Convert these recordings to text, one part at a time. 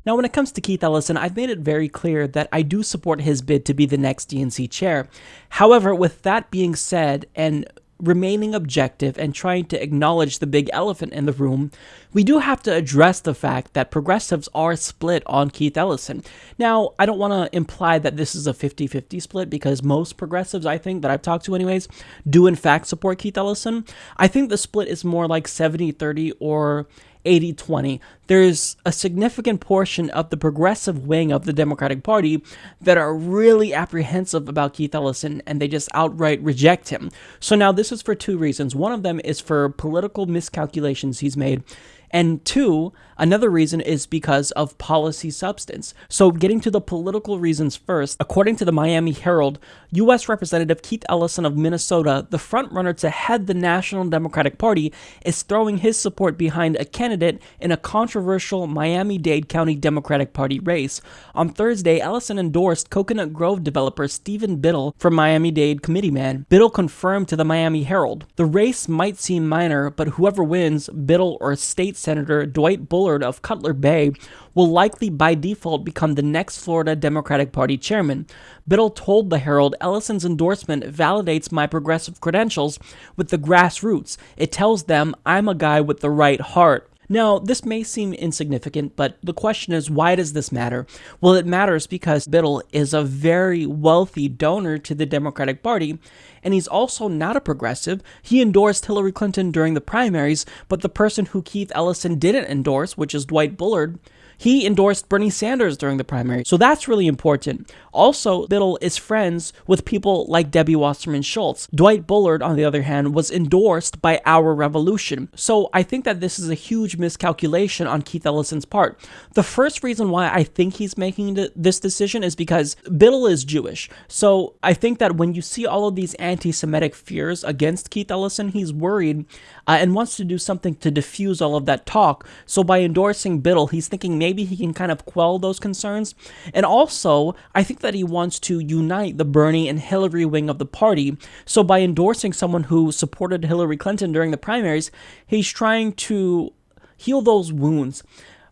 Now, when it comes to Keith Ellison, I've made it very clear that I do support his bid to be the next DNC chair. However, with that being said, and remaining objective and trying to acknowledge the big elephant in the room, we do have to address the fact that progressives are split on Keith Ellison. Now, I don't want to imply that this is a 50-50 split, because most progressives, I think, that I've talked to anyways, do in fact support Keith Ellison. I think the split is more like 70-30 or 80-20. There's a significant portion of the progressive wing of the Democratic Party that are really apprehensive about Keith Ellison, and they just outright reject him. So now this is for two reasons. One of them is for political miscalculations he's made, and two, another reason is because of policy substance. So getting to the political reasons first, according to the Miami Herald, U.S. Representative Keith Ellison of Minnesota, the frontrunner to head the National Democratic Party, is throwing his support behind a candidate in a controversial Miami-Dade County Democratic Party race. On Thursday, Ellison endorsed Coconut Grove developer Stephen Biddle for Miami-Dade committeeman. Biddle confirmed to the Miami Herald, "The race might seem minor, but whoever wins, Biddle or State Senator Dwight Bullard of Cutler Bay, will likely by default become the next Florida Democratic Party chairman." Biddle told the Herald, "Ellison's endorsement validates my progressive credentials with the grassroots. It tells them I'm a guy with the right heart." Now, this may seem insignificant, but the question is, why does this matter? Well, it matters because Biddle is a very wealthy donor to the Democratic Party, and he's also not a progressive. He endorsed Hillary Clinton during the primaries, but the person who Keith Ellison didn't endorse, which is Dwight Bullard, he endorsed Bernie Sanders during the primary. So that's really important. Also, Biddle is friends with people like Debbie Wasserman Schultz. Dwight Bullard, on the other hand, was endorsed by Our Revolution. So I think that this is a huge miscalculation on Keith Ellison's part. The first reason why I think he's making this decision is because Biddle is Jewish. So I think that when you see all of these anti-Semitic fears against Keith Ellison, he's worried and wants to do something to diffuse all of that talk. So by endorsing Biddle, he's thinking maybe he can kind of quell those concerns. And also, I think that he wants to unite the Bernie and Hillary wing of the party. So by endorsing someone who supported Hillary Clinton during the primaries, he's trying to heal those wounds.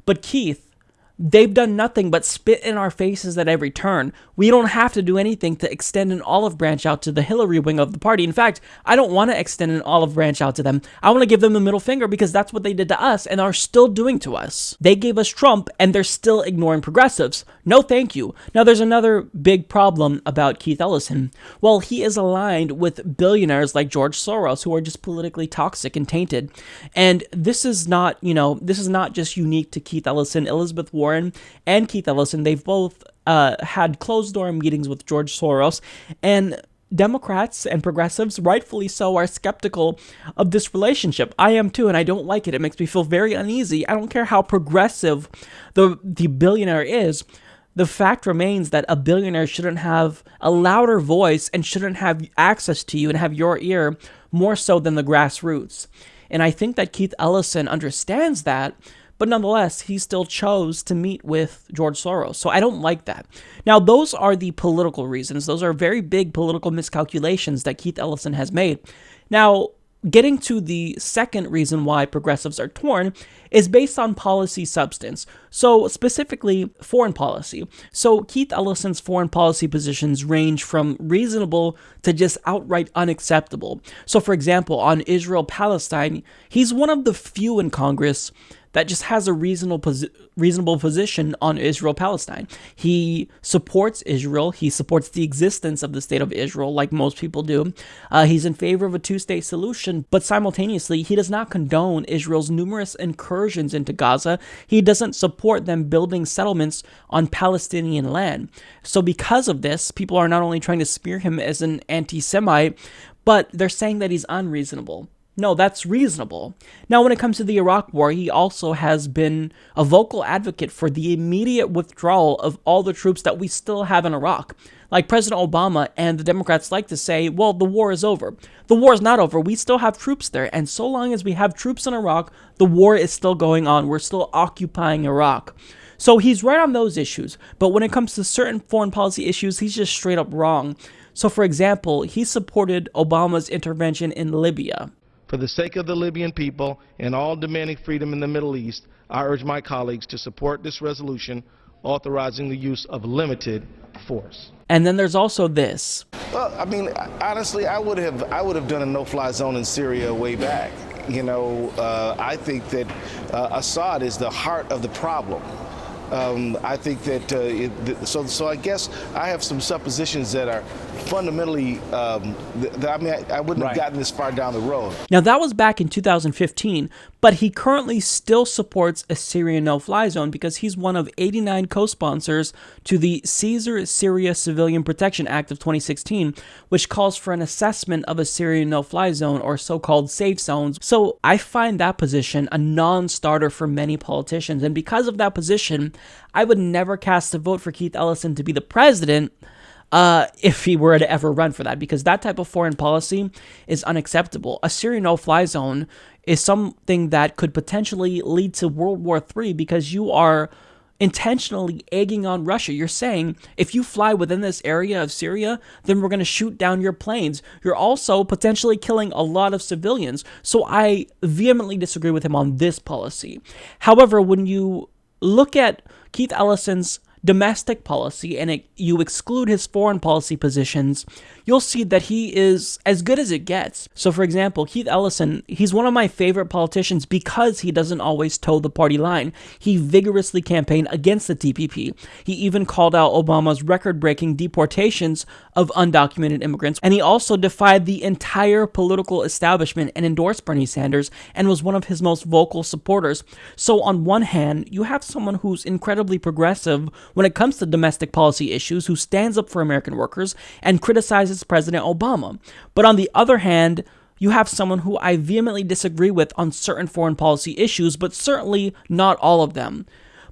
But Keith, they've done nothing but spit in our faces at every turn. We don't have to do anything to extend an olive branch out to the Hillary wing of the party. In fact, I don't want to extend an olive branch out to them. I want to give them the middle finger because that's what they did to us and are still doing to us. They gave us Trump and they're still ignoring progressives. No thank you. Now there's another big problem about Keith Ellison. Well, he is aligned with billionaires like George Soros, who are just politically toxic and tainted. And this is not just unique to Keith Ellison. Elizabeth Warren and Keith Ellison, they've both had closed-door meetings with George Soros, and Democrats and progressives, rightfully so, are skeptical of this relationship. I am too, and I don't like it. It makes me feel very uneasy. I don't care how progressive the billionaire is. The fact remains that a billionaire shouldn't have a louder voice and shouldn't have access to you and have your ear more so than the grassroots. And I think that Keith Ellison understands that, but nonetheless, he still chose to meet with George Soros. So I don't like that. Now, those are the political reasons. Those are very big political miscalculations that Keith Ellison has made. Now, getting to the second reason why progressives are torn is based on policy substance. So specifically, foreign policy. So Keith Ellison's foreign policy positions range from reasonable to just outright unacceptable. So for example, on Israel-Palestine, he's one of the few in Congress that just has a reasonable position on Israel-Palestine. He supports Israel. He supports the existence of the state of Israel, like most people do. He's in favor of a two-state solution, but simultaneously, he does not condone Israel's numerous incursions into Gaza. He doesn't support them building settlements on Palestinian land. So because of this, people are not only trying to smear him as an anti-Semite, but they're saying that he's unreasonable. No, that's reasonable. Now, when it comes to the Iraq War, he also has been a vocal advocate for the immediate withdrawal of all the troops that we still have in Iraq. Like President Obama and the Democrats like to say, well, the war is over. The war is not over. We still have troops there. And so long as we have troops in Iraq, the war is still going on. We're still occupying Iraq. So he's right on those issues. But when it comes to certain foreign policy issues, he's just straight up wrong. So, for example, he supported Obama's intervention in Libya. For the sake of the Libyan people and all demanding freedom in the Middle East, I urge my colleagues to support this resolution authorizing the use of limited force. And then there's also this. Well, I mean, honestly, I would have done a no-fly zone in Syria way back. You know, I think that Assad is the heart of the problem. I think that, so I guess I have some suppositions that are fundamentally, I wouldn't have gotten this far down the road. Now, that was back in 2015, but he currently still supports a Syrian no-fly zone because he's one of 89 co-sponsors to the Caesar Syria Civilian Protection Act of 2016, which calls for an assessment of a Syrian no-fly zone, or so-called safe zones. So I find that position a non-starter for many politicians, and because of that position, I would never cast a vote for Keith Ellison to be the president if he were to ever run for that, because that type of foreign policy is unacceptable. A Syrian no-fly zone is something that could potentially lead to World War III because you are intentionally egging on Russia. You're saying, if you fly within this area of Syria, then we're going to shoot down your planes. You're also potentially killing a lot of civilians. So I vehemently disagree with him on this policy. However, when you look at Keith Ellison's domestic policy and you exclude his foreign policy positions, you'll see that he is as good as it gets. So for example, Keith Ellison, he's one of my favorite politicians because he doesn't always toe the party line. He vigorously campaigned against the TPP. He even called out Obama's record-breaking deportations of undocumented immigrants, and he also defied the entire political establishment and endorsed Bernie Sanders and was one of his most vocal supporters. So on one hand, you have someone who's incredibly progressive when it comes to domestic policy issues, who stands up for American workers and criticizes President Obama. But on the other hand, you have someone who I vehemently disagree with on certain foreign policy issues, but certainly not all of them.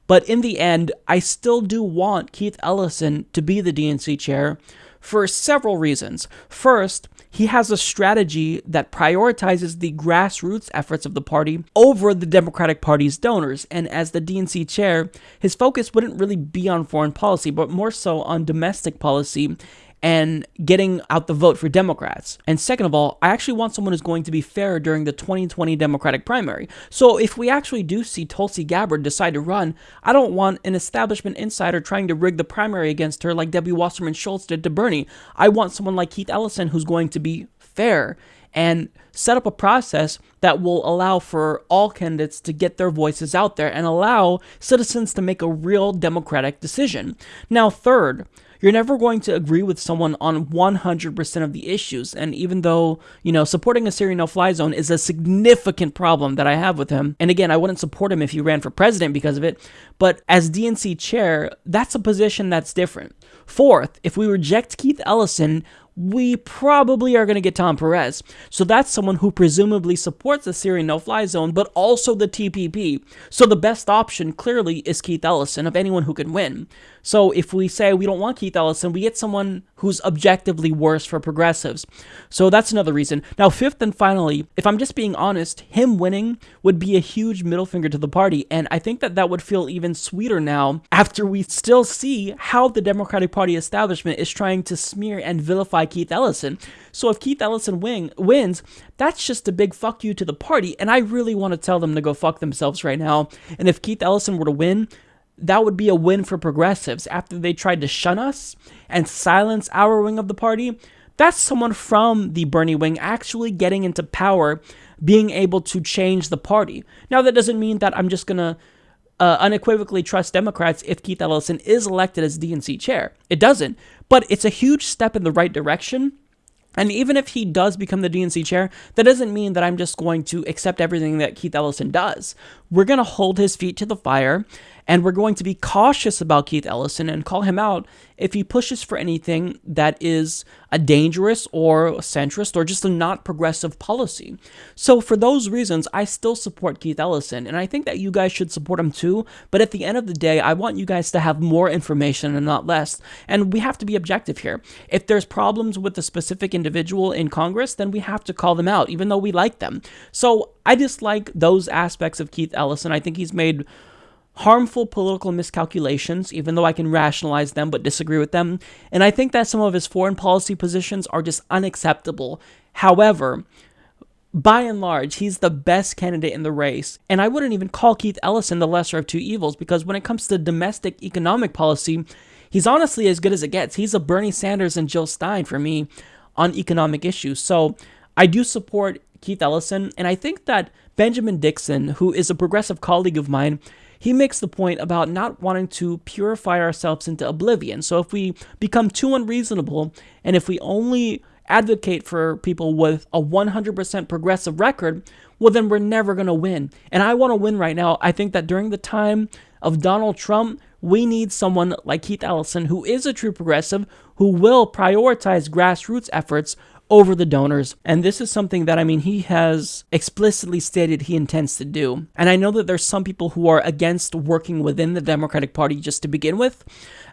But in the end, I still do want Keith Ellison to be the DNC chair for several reasons. First, he has a strategy that prioritizes the grassroots efforts of the party over the Democratic Party's donors. And as the DNC chair, his focus wouldn't really be on foreign policy, but more so on domestic policy and getting out the vote for Democrats. And second of all, I actually want someone who's going to be fair during the 2020 Democratic primary. So if we actually do see Tulsi Gabbard decide to run, I don't want an establishment insider trying to rig the primary against her like Debbie Wasserman Schultz did to Bernie. I want someone like Keith Ellison who's going to be fair and set up a process that will allow for all candidates to get their voices out there and allow citizens to make a real democratic decision. Now, third, you're never going to agree with someone on 100% of the issues. And even though, supporting a Syrian no-fly zone is a significant problem that I have with him, and again, I wouldn't support him if he ran for president because of it, but as DNC chair, that's a position that's different. Fourth, if we reject Keith Ellison, we probably are going to get Tom Perez. So that's someone who presumably supports the Syrian no-fly zone, but also the TPP. So the best option clearly is Keith Ellison, of anyone who can win. So if we say we don't want Keith Ellison, we get someone who's objectively worse for progressives. So that's another reason. Now, fifth and finally, if I'm just being honest, him winning would be a huge middle finger to the party. And I think that would feel even sweeter now after we still see how the Democratic Party establishment is trying to smear and vilify Keith Ellison. So if Keith Ellison wins, that's just a big fuck you to the party. And I really want to tell them to go fuck themselves right now. And if Keith Ellison were to win, that would be a win for progressives. After they tried to shun us and silence our wing of the party, that's someone from the Bernie wing actually getting into power, being able to change the party. Now, that doesn't mean that I'm just going to unequivocally trust Democrats if Keith Ellison is elected as DNC chair. It doesn't. But it's a huge step in the right direction. And even if he does become the DNC chair, that doesn't mean that I'm just going to accept everything that Keith Ellison does. We're going to hold his feet to the fire, and we're going to be cautious about Keith Ellison and call him out if he pushes for anything that is a dangerous or a centrist or just a not progressive policy. So for those reasons, I still support Keith Ellison, and I think that you guys should support him too. But at the end of the day, I want you guys to have more information and not less. And we have to be objective here. If there's problems with a specific individual in Congress, then we have to call them out, even though we like them. So I dislike those aspects of Keith Ellison. I think he's made harmful political miscalculations, even though I can rationalize them but disagree with them. And I think that some of his foreign policy positions are just unacceptable. However, by and large, he's the best candidate in the race. And I wouldn't even call Keith Ellison the lesser of two evils, because when it comes to domestic economic policy, he's honestly as good as it gets. He's a Bernie Sanders and Jill Stein for me on economic issues. So I do support Keith Ellison, and I think that Benjamin Dixon, who is a progressive colleague of mine, he makes the point about not wanting to purify ourselves into oblivion. So if we become too unreasonable, and if we only advocate for people with a 100% progressive record, well, then we're never going to win. And I want to win right now. I think that during the time of Donald Trump, we need someone like Keith Ellison, who is a true progressive, who will prioritize grassroots efforts over the donors. And this is something that, he has explicitly stated he intends to do. And I know that there's some people who are against working within the Democratic Party just to begin with,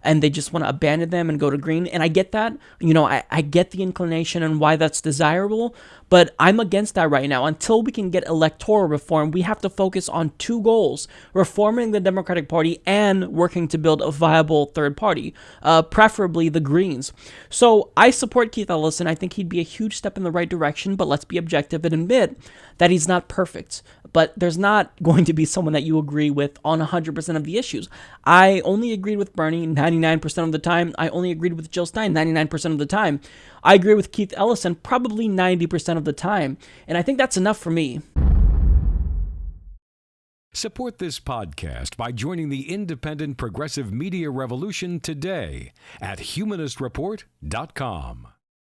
and they just want to abandon them and go to green. And I get that. I get the inclination and why that's desirable, but I'm against that right now. Until we can get electoral reform, we have to focus on two goals: reforming the Democratic Party and working to build a viable third party, preferably the Greens. So I support Keith Ellison. I think he'd be a huge step in the right direction, but let's be objective and admit that he's not perfect. But there's not going to be someone that you agree with on 100% of the issues. I only agreed with Bernie 99% of the time. I only agreed with Jill Stein 99% of the time. I agree with Keith Ellison probably 90% of the time. And I think that's enough for me. Support this podcast by joining the independent progressive media revolution today at humanistreport.com.